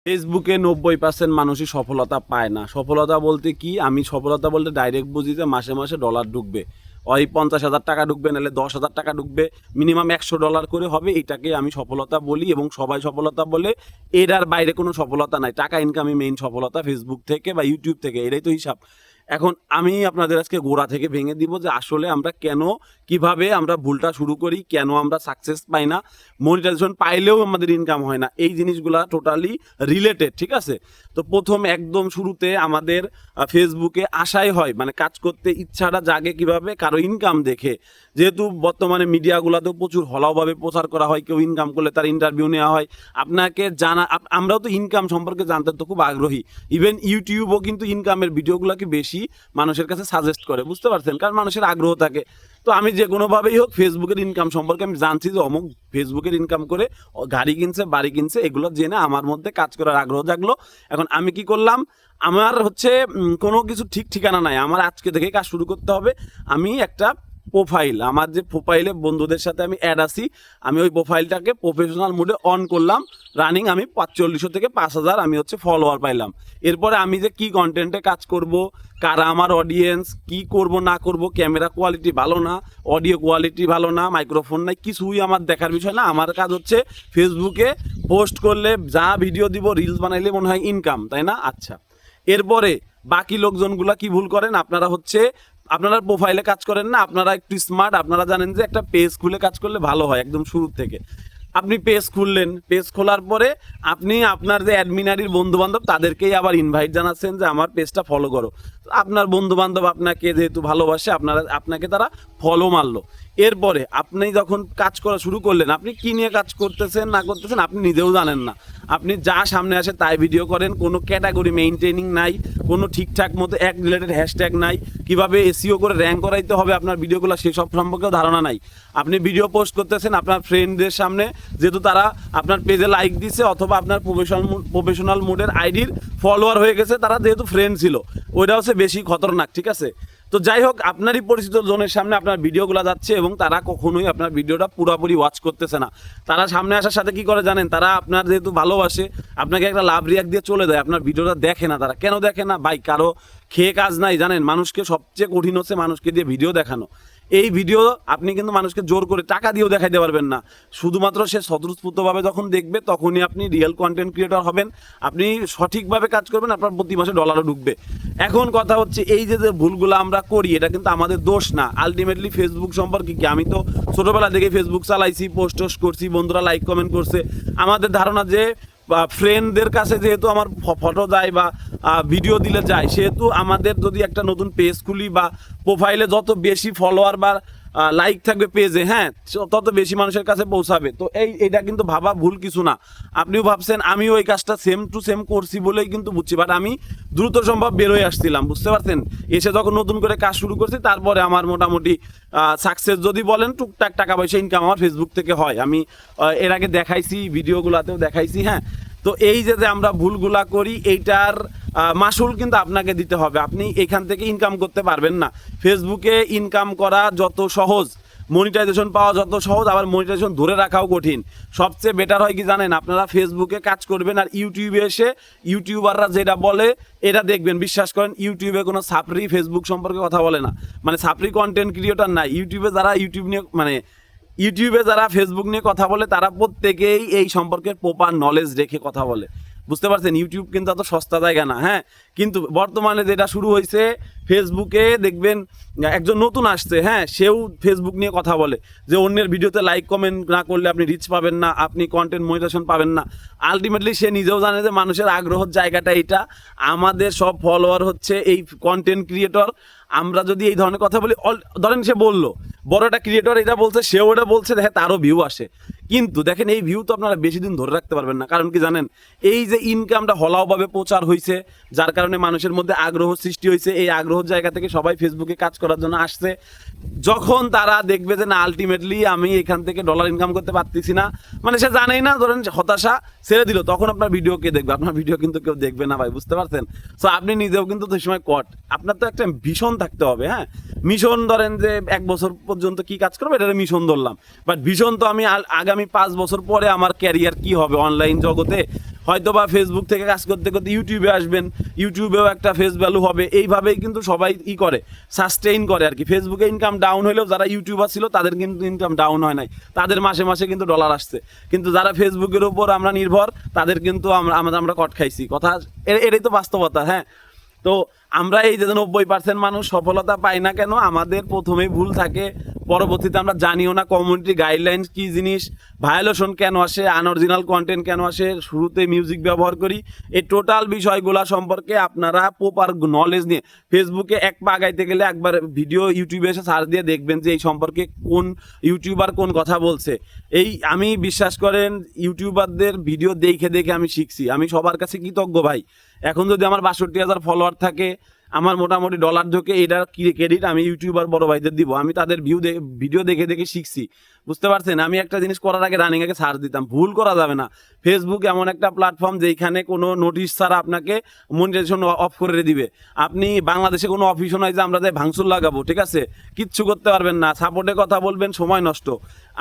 ফেসবুকে 90% মানুষই সফলতা পায় না। সফলতা বলতে কি? আমি সফলতা বলতে ডাইরেক্ট বুঝি যে মাসে মাসে ডলার ঢুকবে। ওই 50,000 টাকা ঢুকবে, নাহলে 10,000 টাকা ঢুকবে, মিনিমাম $100 করে হবে। এইটাকে আমি সফলতা বলি এবং সবাই সফলতা বলে। এর বাইরে কোনো সফলতা নাই। টাকা ইনকামই মেইন সফলতা, ফেসবুক থেকে বা ইউটিউব থেকে, এটাই তো হিসাব। এখন আমি আপনাদের আজকে গোড়া থেকে ভেঙে দিব যে আসলে আমরা কেন, কিভাবে আমরা ভুলটা শুরু করি, কেন আমরা সাকসেস পাই না, মনিটাইজেশন পাইলেও আমাদের ইনকাম হয় না, এই জিনিসগুলা টোটালি রিলেটেড, ঠিক আছে? তো প্রথম একদম শুরুতে আমাদের ফেসবুকে আসাই হয়, মানে কাজ করতে ইচ্ছাটা জাগে কিভাবে? কারো ইনকাম দেখে। যেহেতু বর্তমানে মিডিয়াগুলোতেও প্রচুর হলাওভাবে প্রচার করা হয়, কেউ ইনকাম করলে তার ইন্টারভিউ নেওয়া হয়, আপনাকে জানা, আমরাও তো ইনকাম সম্পর্কে জানতে তো খুব আগ্রহী। ইভেন ইউটিউবও কিন্তু ইনকামের ভিডিওগুলোকে বেশি মানুষের কাছে সাজেস্ট করে, বুঝতে পারছেন? কারণ মানুষের আগ্রহ থাকে। তো আমি যে কোনোভাবেই হোক ফেসবুকের ইনকাম সম্পর্কে আমি জানছি যে অমুক ফেসবুকের ইনকাম করে গাড়ি কিনছে, বাড়ি কিনছে, এগুলো জেনে আমার মধ্যে কাজ করার আগ্রহ জাগলো। এখন আমি কি করলাম? আমার হচ্ছে কোনো কিছু ঠিক ঠিকানা নাই, আমার আজকে থেকে কাজ শুরু করতে হবে। আমি একটা প্রোফাইল, আমার যে প্রোফাইলে বন্ধুদের সাথে আমি অ্যাড আছি, আমি ওই প্রোফাইলটাকে প্রফেশনাল মোডে অন করলাম, রানিং। আমি 4500 থেকে 5000 আমি হচ্ছে ফলোয়ার পাইলাম। এরপরে আমি যে কি কন্টেন্টে কাজ করব, কারা আমার অডিয়েন্স, কি করব না করব, ক্যামেরা কোয়ালিটি ভালো না, অডিও কোয়ালিটি ভালো না, মাইক্রোফোন নাই, কিছুই আমার দেখার বিষয় না। আমার কাজ হচ্ছে ফেসবুকে পোস্ট করলে, যা ভিডিও দিব, রিলস বানাইলে মনে হয় ইনকাম, তাই না? আচ্ছা, এরপরে বাকি লোকজনগুলা কি ভুল করেন? আপনারা হচ্ছে আপনারা প্রোফাইলে কাজ করেন না, আপনারা একটু স্মার্ট, আপনারা জানেন যে একটা পেজ খুলে কাজ করলে ভালো হয় একদম শুরু থেকে। আপনি পেজ খুললেন, পেজ খোলার পরে আপনি আপনার যে অ্যাডমিনারির বন্ধু বান্ধব তাদেরকেই আবার ইনভাইট জানাচ্ছেন যে আমার পেজটা ফলো করো। আপনার বন্ধু বান্ধব আপনাকে যেহেতু ভালোবাসে, আপনাকে তারা ফলো মারলো। এরপরে আপনি যখন কাজ করা শুরু করলেন, আপনি কি নিয়ে কাজ করতেছেন না করতেছেন আপনি নিজেও জানেন না। আপনি যা সামনে আসে তাই ভিডিও করেন, কোনো ক্যাটাগরি মেইনটেনিং নাই, কোনো ঠিকঠাক মতো এক রিলেটেড হ্যাশট্যাগ নাই, কিভাবে এসইও করে র্যাঙ্ক করাইতে হবে আপনার ভিডিওগুলো সেসব সম্পর্কেও ধারণা নাই। আপনি ভিডিও পোস্ট করতেছেন আপনার ফ্রেন্ডদের সামনে, যেহেতু তারা আপনার পেজে লাইক দিছে অথবা আপনার প্রফেশনাল মোডের আইডির ফলোয়ার হয়ে গেছে, তারা যেহেতু ফ্রেন্ড ছিল, ওইটা হচ্ছে বেশি খতরনাক, ঠিক আছে? তো যাই হোক, আপনারই পরিচিত জনের সামনে আপনার ভিডিওগুলো যাচ্ছে এবং তারা কখনোই আপনার ভিডিওটা পুরোপুরি ওয়াচ করতেছে না। তারা সামনে আসার সাথে কি করে জানেন? তারা আপনার যেহেতু ভালোবাসে, আপনাকে একটা লাভ রিয়াক্ট দিয়ে চলে যায়, আপনার ভিডিওটা দেখে না। তারা কেন দেখে না? ভাই, কারো খেয়ে কাজ নাই, জানেন? মানুষকে সবচেয়ে কঠিন হচ্ছে মানুষকে দিয়ে ভিডিও দেখানো। এই ভিডিও আপনি কিন্তু মানুষকে জোর করে টাকা দিয়েও দেখাইতে পারবেন না। শুধুমাত্র সে স্বতঃস্ফূর্তভাবে যখন দেখবে তখনই আপনি রিয়েল কন্টেন্ট ক্রিয়েটর হবেন। আপনি সঠিকভাবে কাজ করবেন, আপনার প্রতি মাসে ডলারও ঢুকবে। এখন কথা হচ্ছে, এই যে ভুলগুলো আমরা করি, এটা কিন্তু আমাদের দোষ না। আলটিমেটলি ফেসবুক সম্পর্কে কি, আমি তো ছোটোবেলা থেকে ফেসবুক চালাইছি, পোস্ট করছি, বন্ধুরা লাইক কমেন্ট করছে। আমাদের ধারণা যে ফ্রেন্ডদের কাছে যেহেতু আমার ফটো যায় বা ভিডিও দিলে যায়, সেহেতু আমাদের যদি একটা নতুন পেজ খুলি বা প্রোফাইলে যত বেশি ফলোয়ার বা লাইক থাকবে পেজে, হ্যাঁ, তত বেশি মানুষের কাছে পৌঁছাবে। তো এইটা কিন্তু ভাবা ভুল কিছু না। আপনিও ভাবছেন, আমিও ওই কাজটা সেম টু সেম করছি বলেই কিন্তু বুঝছি, বাট আমি দ্রুত সম্ভব বেরোয় আসছিলাম, বুঝতে পারছেন? এসে যখন নতুন করে কাজ শুরু করছি, তারপরে আমার মোটামুটি সাকসেস যদি বলেন, টুকটাক টাকা পয়সা ইনকাম আমার ফেসবুক থেকে হয়। আমি এর আগে দেখাইছি, ভিডিওগুলোতেও দেখাইছি, হ্যাঁ। তো এই যে আমরা ভুলগুলা করি, এইটার মাসুল কিন্তু আপনাকে দিতে হবে। আপনি এখান থেকে ইনকাম করতে পারবেন না। ফেসবুকে ইনকাম করা যত সহজ, মনিটাইজেশন পাওয়া যত সহজ, আবার মনিটাইজেশন ধরে রাখাও কঠিন। সবচেয়ে বেটার হয় কি জানেন? আপনারা ফেসবুকে কাজ করবেন আর ইউটিউবে এসে ইউটিউবাররা যেটা বলে এটা দেখবেন। বিশ্বাস করেন, ইউটিউবে কোনো সাপরি ফেসবুক সম্পর্কে কথা বলে না, মানে সাপরি কন্টেন্ট ক্রিয়েটর নাই। ইউটিউবে যারা ফেসবুক নিয়ে কথা বলে, তারা প্রত্যেকেই এই সম্পর্কে প্রপার নলেজ রেখে কথা বলে, বুঝতে পারছেন? ইউটিউব কিন্তু এত সস্তা জায়গা না, হ্যাঁ। কিন্তু বর্তমানে যেটা শুরু হয়েছে, ফেসবুকে দেখবেন একজন নতুন আসছে, হ্যাঁ, সেও ফেসবুক নিয়ে কথা বলে যে অন্যের ভিডিওতে লাইক কমেন্ট না করলে আপনি রিচ পাবেন না, আপনি কন্টেন্ট মনিটাইজেশন পাবেন না। আলটিমেটলি সে নিজেও জানে যে মানুষের আগ্রহের জায়গাটা এটা। আমাদের সব ফলোয়ার হচ্ছে এই কন্টেন্ট ক্রিয়েটর। আমরা যদি এই ধরনের কথা বলি, ধরেন সে বললো বড় একটা ক্রিয়েটর এটা বলছে, সেও এটা বলছে, দেখে তারও ভিউ আসে। কিন্তু দেখেন, এই ভিউ তো আপনারা বেশি দিন ধরে রাখতে পারবেন না। কারণ কি জানেন? এই যে ইনকামটা হলাওভাবে প্রচার হয়েছে, যার কারণে মানুষের মধ্যে আগ্রহ সৃষ্টি হয়েছে। এই আগ্রহের জায়গা থেকে সবাই ফেসবুকে কাজ করার জন্য আসছে। যখন তারা দেখবে যে না, আলটিমেটলি আমি এখান থেকে ডলার ইনকাম করতে পারতেছি না, মানে সে জানেই না, ধরেন হতাশা ছেড়ে দিল, তখন আপনার ভিডিও কে দেখবে? আপনার ভিডিও কিন্তু কেউ দেখবে না, ভাই, বুঝতে পারছেন? সো আপনি নিজেও কিন্তু সেই সময় আপনার তো একটা ভীষণ থাকতে হবে, হ্যাঁ। মিশন ধরেন যে 1 বছর পর্যন্ত কি কাজ করবো, এটা মিশন ধরলাম। বাট ভীষণ তো আমি আগামী 5 বছর পরে আমার ক্যারিয়ার কি হবে অনলাইন জগতে, হয়তো বা ফেসবুক থেকে কাজ করতে করতে ইউটিউবে আসবেন, ইউটিউবেও একটা ফেস ভ্যালু হবে। এইভাবেই কিন্তু সবাই করে, সাস্টেইন করে আর কি। ফেসবুকে ইনকাম ডাউন হলেও যারা ইউটিউবার ছিল তাদের কিন্তু ইনকাম ডাউন হয় নাই, তাদের মাসে মাসে কিন্তু ডলার আসছে। কিন্তু যারা ফেসবুকের উপর আমরা নির্ভর, তাদের কিন্তু আমরা কট খাইছি। কথা এটাই তো বাস্তবতা। হ্যাঁ, তো আমরা এই যে 90% মানুষ সফলতা পাই না কেন, আমাদের প্রথমেই ভুল থাকে, পরবর্তীতে আমরা জানিও না কমিউনিটি গাইডলাইন্স কি জিনিস, ভায়োলেশন কেন আসে, আনঅরিজিনাল কন্টেন্ট কেন আসে, শুরুতে মিউজিক ব্যবহার করি। এই টোটাল বিষয়গুলো সম্পর্কে আপনারা প্রপার নলেজ নিয়ে ফেসবুকে এক পা আগাইতে গেলে একবার ভিডিও ইউটিউবে এসে সার্চ দিয়ে দেখবেন যে এই সম্পর্কে কোন ইউটিউবার কোন কথা বলছে। এই আমি বিশ্বাস করেন ইউটিউবারদের ভিডিও দেখে দেখে আমি শিখছি। আমি সবার কাছে কৃতজ্ঞ ভাই। এখন যদি আমার 62,000 ফলোয়ার থাকে, আমার মোটামুটি ডলার ঢোকে, এটার ক্রেডিট আমি ইউটিউবার বড় ভাইদের দিব। আমি তাদের ভিডিও দেখে দেখে শিখছি, বুঝতে পারছেন। আমি একটা জিনিস করার আগে রানিং আগে সার্চ দিতাম, ভুল করা যাবে না। ফেসবুক এমন একটা প্ল্যাটফর্ম যেখানে কোনো নোটিশ ছাড়া আপনাকে মনিটাইজেশন অফ করে দিবে। আপনি বাংলাদেশে কোনো অফিসও নয় যে আমরা যাই ভাঙচুর লাগাবো, ঠিক আছে, কিচ্ছু করতে পারবেন না। সাপোর্টে কথা বলবেন, সময় নষ্ট।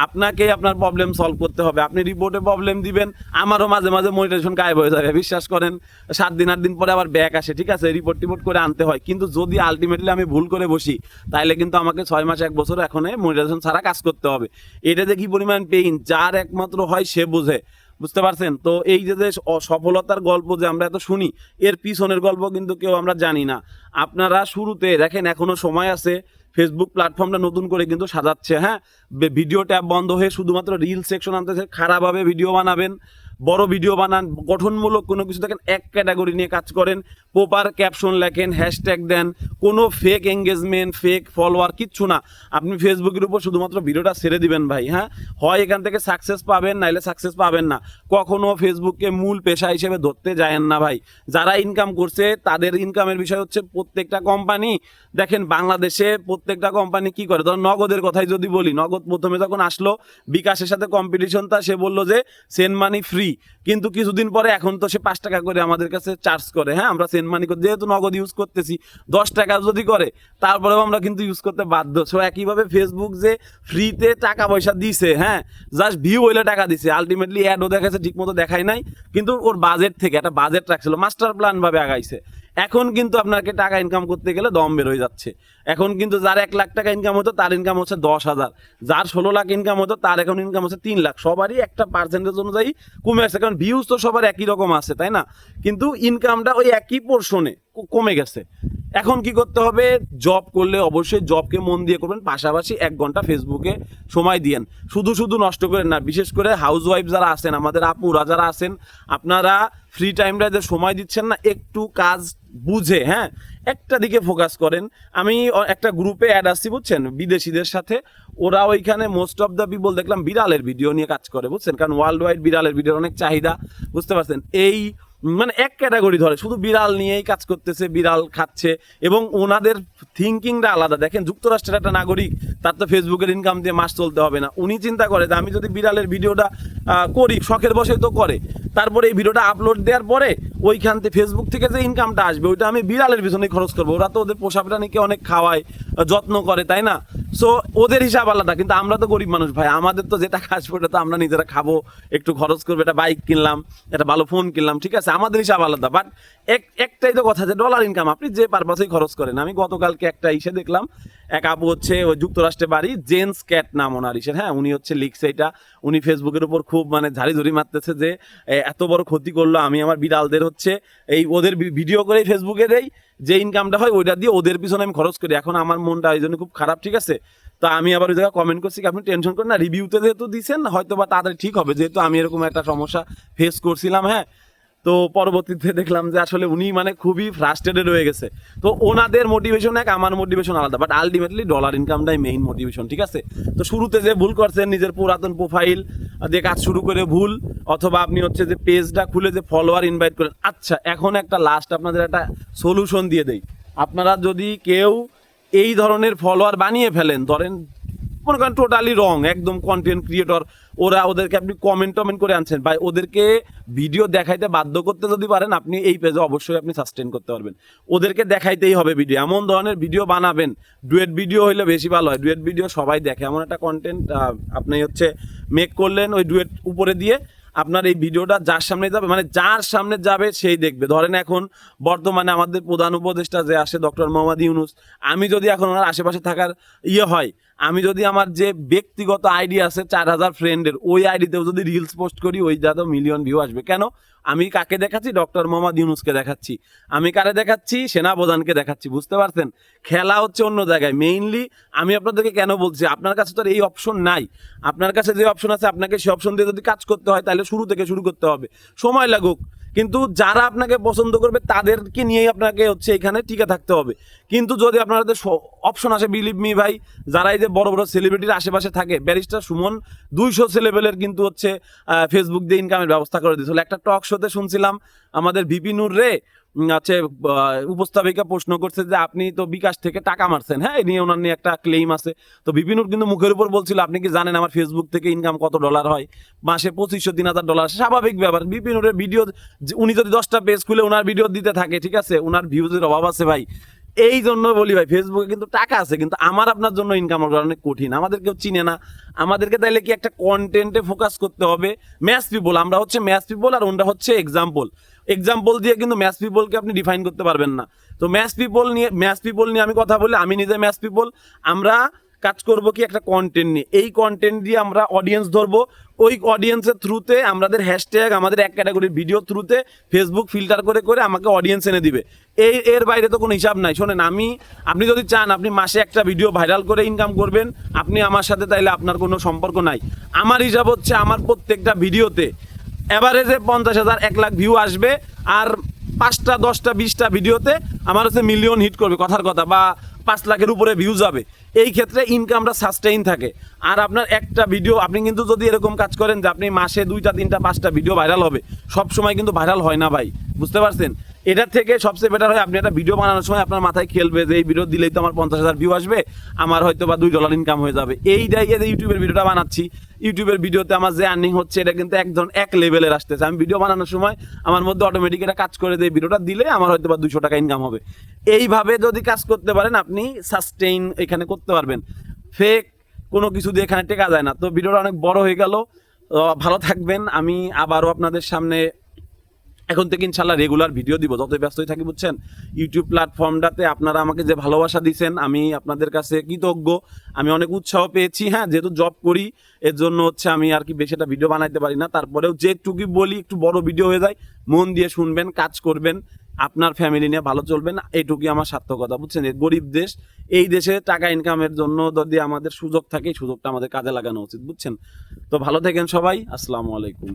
আপনাকে আপনার প্রবলেম সলভ করতে হবে। আপনি রিপোর্টে প্রবলেম দিবেন, আমারও মাঝে মাঝে মনিটাইজেশন গায়েব হয়ে যাবে, বিশ্বাস করেন। 7 দিন 8 দিন পরে আবার ব্যাক আসে, ঠিক আছে, রিপোর্ট করে আনতে হয়। কিন্তু যদি আলটিমেটলি আমি ভুল করে বসি, তাহলে কিন্তু আমাকে 6 মাস 1 বছর এখন মনিটাইজেশন ছাড়া কাজ করতে হবে। এটাতে কি পরিমাণ পেইন যার একমাত্র হয় সে বোঝে, বুঝতে পারছেন। তো এই যে সফলতার গল্প যে আমরা এত শুনি, এর পিছনের গল্প কিন্তু কেউ আমরা জানি না। আপনারা শুরুতে দেখেন, এখনো সময় আছে। ফেসবুক প্ল্যাটফর্মটা নতুন করে কিন্তু সাজাচ্ছে। হ্যাঁ, ভিডিও ট্যাব বন্ধ হয়ে শুধুমাত্র রিল সেকশন আনতেছে। খারাপভাবে ভিডিও বানাবেন, বড় ভিডিও বানান, গঠনমূলক কোনো কিছু দেখেন, এক ক্যাটাগরি নিয়ে কাজ করেন, প্রপার ক্যাপশন লেখেন, হ্যাশট্যাগ দেন, কোনো ফেক এঙ্গেজমেন্ট, ফেক ফলোয়ার কিচ্ছু না। আপনি ফেসবুকের উপর শুধুমাত্র ভিডিওটা ছেড়ে দিবেন ভাই। হ্যাঁ, হয় এখান থেকে সাকসেস পাবেন, নাইলে সাকসেস পাবেন না। কখনো ফেসবুককে মূল পেশা হিসেবে ধরতে যায়েন না ভাই। যারা ইনকাম করছে তাদের ইনকামের বিষয় হচ্ছে, প্রত্যেকটা কোম্পানি দেখেন বাংলাদেশে প্রত্যেকটা কোম্পানি কি করে। ধর নগদের কথাই যদি বলি, নগদ প্রথমে যখন আসলো, বিকাশের সাথে কম্পিটিশনটা, সে বললো যে সেন্ড মানি ফ্রি, কিন্তু কিছুদিন পরে এখন তো সে 5 টাকা করে আমাদের কাছে চার্জ করে। হ্যাঁ, আমরা সেন্ড মানি যেহেতু নগদ ইউজ করতেছি, 10 টাকা যদি করে, তারপরেও আমরা কিন্তু ইউজ করতে বাধ্য। সো একইভাবে ফেসবুক যে ফ্রিতে টাকা পয়সা দিছে, হ্যাঁ, জাস্ট ভিউ হইলে টাকা দিছে, আলটিমেটলি অ্যাডও দেখাচ্ছে, ঠিক মতো দেখায় নাই, কিন্তু ওর বাজেট থেকে একটা বাজেট রাখছিল, মাস্টার প্ল্যান ভাবে আগাইছে। এখন কিন্তু আপনাকে টাকা ইনকাম করতে গেলে দম বের হয়ে যাচ্ছে। এখন কিন্তু যার 1 লাখ টাকা ইনকাম হতো, তার ইনকাম হচ্ছে 10,000। যার 16 লাখ ইনকাম হতো, তার এখন ইনকাম হচ্ছে 3 লাখ। সবারই একটা পার্সেন্টেজ অনুযায়ী কমে আসছে, কারণ ভিউজ তো সবার একই রকম আছে, তাই না? কিন্তু ইনকামটা ওই একই পোর্শনে কমে গেছে। এখন কি করতে হবে? জব করলে অবশ্যই জবকে মন দিয়ে করবেন, পাশাপাশি 1 ঘন্টা ফেসবুকে সময় দিয়েন। শুধু শুধু নষ্ট করেন না। বিশেষ করে হাউস ওয়াইফ যারা আছেন, আমাদের আপুরা যারা আছেন, আপনারা ফ্রি টাইমটা যে সময় দিচ্ছেন না, একটু কাজ বুঝে, হ্যাঁ, একটা দিকে ফোকাস করেন। আমি একটা গ্রুপে অ্যাড আসছি, বুঝছেন, বিদেশিদের সাথে। ওরা ওইখানে মোস্ট অফ দ্য পিপল দেখলাম বিড়ালের ভিডিও নিয়ে কাজ করে, বুঝছেন, কারণ ওয়ার্ল্ড ওয়াইড বিড়ালের ভিডিওর অনেক চাহিদা, বুঝতে পারছেন। এই মানে এক ক্যাটাগরি ধরে শুধু বিড়াল নিয়েই কাজ করতেছে, বিড়াল খাচ্ছে, এবং ওনাদের থিঙ্কিংটা আলাদা। দেখেন, যুক্তরাষ্ট্রের একটা নাগরিক, তার তো ফেসবুকের ইনকাম দিয়ে মাস চলতে হবে না। উনি চিন্তা করে যে আমি যদি বিড়ালের ভিডিওটা করি, শখের বসে তো করে, তারপরে এই ভিডিওটা আপলোড দেওয়ার পরে ওইখান থেকে ফেসবুক থেকে যে ইনকামটা আসবে, ওইটা আমি বিড়ালের পিছনে খরচ করবো। ওরা তো ওদের পোষা প্রাণীকে অনেক খাওয়ায়, যত্ন করে, তাই না? সো ওদের হিসাব আলাদা, কিন্তু আমরা তো গরিব মানুষ ভাই, আমাদের তো যেটা কাজ ওটা তো আমরা নিজেরা খাবো, একটু খরচ করবো, একটা বাইক কিনলাম, একটা ভালো ফোন কিনলাম, ঠিক আছে, আমাদের হিসাব আলাদা। বাট একটাই তো কথা, যে ডলার ইনকাম আপনি যে পারপাসেই খরচ করেন। আমি গতকালকে একটা ইসে দেখলাম, এক আপু হচ্ছে ওই যুক্তরাষ্ট্রে বাড়ি, জেন্স ক্যাট নাম ওনার ইসের। হ্যাঁ, উনি হচ্ছে লিখছে এটা, উনি ফেসবুকের উপর খুব মানে ঝাড়ি মারতেছে যে এত বড় ক্ষতি করলো, আমি আমার বিড়ালদের হচ্ছে এই ওদের ভিডিও করে ফেসবুকে দেই, যে ইনকামটা হয় ওইটা দিয়ে ওদের পিছনে আমি খরচ করি। এখন আমার মনটা এই জন্য খুব খারাপ, ঠিক আছে। তো আমি আবার ওই জায়গায় কমেন্ট করছি, আপনি টেনশন করেন না, রিভিউতে যেহেতু দিচ্ছেন হয়তো বা তাড়াতাড়ি ঠিক হবে, যেহেতু আমি এরকম একটা সমস্যা ফেস করছিলাম। হ্যাঁ, তো পরবর্তীতে দেখলাম যে আসলে উনি মানে খুবই ফ্রাস্ট্রেটেড হয়ে গেছে। তো ওনাদের মোটিভেশন এক, আমার মোটিভেশন আলাদা, বাট আলটিমেটলি ডলার ইনকামটাই মেইন মোটিভেশন, ঠিক আছে। তো শুরুতে যে ভুল করছেন, নিজের পুরাতন প্রোফাইল দিয়ে কাজ শুরু করে ভুল, অথবা আপনি হচ্ছে যে পেজটা খুলে যে ফলোয়ার ইনভাইট করেন। আচ্ছা, এখন একটা লাস্ট আপনাদের একটা সলিউশন দিয়ে দেই। আপনারা যদি কেউ এই ধরনের ফলোয়ার বানিয়ে ফেলেন, ধরেন মনে করেন টোটালি রং, একদম কন্টেন্ট ক্রিয়েটর, ওদেরকে আপনি কমেন্ট করে আনছেন ভাই, ওদেরকে ভিডিও দেখাইতে বাধ্য করতে যদি পারেন, আপনি এই পেজে অবশ্যই আপনি সাস্টেন করতে পারবেন। ওদেরকে দেখাইতেই হবে ভিডিও, এমন ধরনের ভিডিও বানাবেন। ডুয়েট ভিডিও হইলে বেশি ভালো হয়, ডুয়েট ভিডিও সবাই দেখে, এমন একটা কন্টেন্ট আপনি হচ্ছে মেক করলেন, ওই ডুয়েট উপরে দিয়ে আপনার এই ভিডিওটা যার সামনে যাবে, মানে যার সামনে যাবে সেই দেখবে। ধরেন এখন বর্তমানে আমাদের প্রধান উপদেষ্টা যে আসে ডক্টর মোহাম্মদ ইউনূস, আমি যদি এখন ওনার আশেপাশে থাকার হয়, আমি যদি আমার যে ব্যক্তিগত আইডি আছে 4000 ফ্রেন্ডের, ওই আইডিতেও যদি রিলস পোস্ট করি, ওই যাতেও মিলিয়ন ভিউ আসবে। কেন? আমি কাকে দেখাচ্ছি? ডক্টর মোহাম্মদ ইউনূসকে দেখাচ্ছি। আমি কারে দেখাচ্ছি? সেনাপ্রধানকে দেখাচ্ছি। বুঝতে পারছেন? খেলা হচ্ছে অন্য জায়গায়। মেইনলি আমি আপনাদেরকে কেন বলছি, আপনার কাছে তো আর এই অপশন নাই। আপনার কাছে যে অপশন আছে, আপনাকে সেই অপশন দিয়ে যদি কাজ করতে হয়, তাহলে শুরু থেকে শুরু করতে হবে, সময় লাগুক। কিন্তু যারা আপনাকে পছন্দ করবে তাদেরকে নিয়েই আপনাকে এখানে টিকে থাকতে হবে। কিন্তু যদি আপনাদের অপশন আসে, বিলিভ মি ভাই, যারা এই যে বড় বড় সেলিব্রিটির আশেপাশে থাকে, ব্যারিস্টার সুমন 200 ছেলেবেলের কিন্তু ফেসবুক দিয়ে ইনকামের ব্যবস্থা করে দিয়েছিল। একটা টক শোতে শুনছিলাম আমাদের ভিপি নূর রে উপস্থাপিকা প্রশ্ন করছে যে আপনি তো বিকাশ থেকে টাকা মারছেন, হ্যাঁ, এই নিয়ে ওনার নিয়ে একটা ক্লেম আছে। তো বিপিনুর কিন্তু মুখের উপর বলছিল, আপনি কি জানেন আমার ফেসবুক থেকে ইনকাম কত ডলার হয়? মাসে 2500-3000 ডলার। স্বাভাবিক ব্যাপার। বিপিনুরের ভিডিও, উনি যদি 10টা পেজ খুলে ওনার ভিডিও দিতে থাকে, ঠিক আছে, ওনার ভিউজের অভাব আছে ভাই। এই জন্য বলি ভাই, ফেসবুকে কিন্তু টাকা আছে, কিন্তু আমার আপনার জন্য ইনকাম করা অনেক কঠিন। আমাদের কেউ চিনে না। আমাদেরকে তাইলে কি একটা কন্টেন্টে ফোকাস করতে হবে। ম্যাচ পিপল, আমরা ম্যাচ পিপল, আর ওনরা এক্সাম্পল দিয়ে কিন্তু ম্যাচ পিপলকে আপনি ডিফাইন করতে পারবেন না। তো ম্যাচ পিপল নিয়ে আমি কথা বলি, আমি নিজে ম্যাচ পিপল। আমরা কাজ করব কি একটা কন্টেন্ট নিয়ে, এই কন্টেন্ট দিয়ে আমরা অডিয়েন্স ধরবো। ওই অডিয়েন্সের থ্রুতে আমাদের হ্যাশট্যাগ, আমাদের এক ক্যাটাগরির ভিডিও থ্রুতে ফেসবুক ফিল্টার করে করে আমাকে অডিয়েন্স এনে দিবে। এর বাইরে তো কোনো হিসাব নাই। শোনেন, আপনি যদি চান আপনি মাসে একটা ভিডিও ভাইরাল করে ইনকাম করবেন, আপনি আমার সাথে, তাইলে আপনার কোনো সম্পর্ক নাই। আমার হিসাব হচ্ছে আমার প্রত্যেকটা ভিডিওতে এভারেজে 50,000 1 লাখ ভিউ আসবে, আর 5টা 10টা 20টা ভিডিওতে আমার মিলিয়ন হিট করবে, কথার কথা, বা 5 লাখের উপরে ভিউ যাবে। এই ক্ষেত্রে ইনকামটা সাস্টেইন থাকে। আর আপনার একটা ভিডিও, আপনি কিন্তু যদি এরকম কাজ করেন যে আপনি মাসে 2টা 3টা 5টা ভিডিও ভাইরাল হবে, সব সময় কিন্তু ভাইরাল হয় না ভাই। বুঝতে পারছেন? এটার থেকে সবচেয়ে বেটার হয় আপনি একটা ভিডিও বানানোর সময় আপনার মাথায় খেলবে যে এই ভিডিও দিলেই তো আমার 50,000 ভিউ আসবে, আমার হয়তো বা $2 ইনকাম হয়ে যাবে। এইটাই যে ইউটিউবের ভিডিওটা বানাচ্ছি, ইউটিউবের ভিডিওতে আমার যে আর্নিং হচ্ছে, এটা কিন্তু এক লেভেলের আসতেছে। আমি ভিডিও বানানোর সময় আমার মধ্যে অটোমেটিক এটা কাজ করে যে ভিডিওটা দিলে আমার হয়তো বা 200 টাকা ইনকাম হবে। এইভাবে যদি কাজ করতে পারেন, আপনি সাস্টেইন এখানে করতে পারবেন। ফেক কোনো কিছু দিয়ে এখানে টেকা যায় না। তো ভিডিওটা অনেক বড় হয়ে গেল। ভালো থাকবেন। আমি আবারও আপনাদের সামনে এখন থেকে ইনশাল্লাহ রেগুলার ভিডিও দিব, যতই ব্যস্তই থাকি। বুঝছেন? ইউটিউব প্ল্যাটফর্মটাতে আপনারা আমাকে যে ভালোবাসা দিচ্ছেন, আমি আপনাদের কাছে কৃতজ্ঞ। আমি অনেক উৎসাহ পেয়েছি। হ্যাঁ, যেহেতু জব করি, এর জন্য আমি আর কি বেশি একটা ভিডিও বানাইতে পারি না। তারপরেও যেটুকু বলি একটু বড় ভিডিও হয়ে যায়। মন দিয়ে শুনবেন, কাজ করবেন, আপনার ফ্যামিলি নিয়ে ভালো চলবেন, এইটুকুই আমার সার্থকতা। বুঝছেন? গরিব দেশ, এই দেশে টাকা ইনকামের জন্য যদি আমাদের সুযোগ থাকে, এই সুযোগটা আমাদের কাজে লাগানো উচিত। বুঝছেন? তো ভালো থাকেন সবাই। আসসালামু আলাইকুম।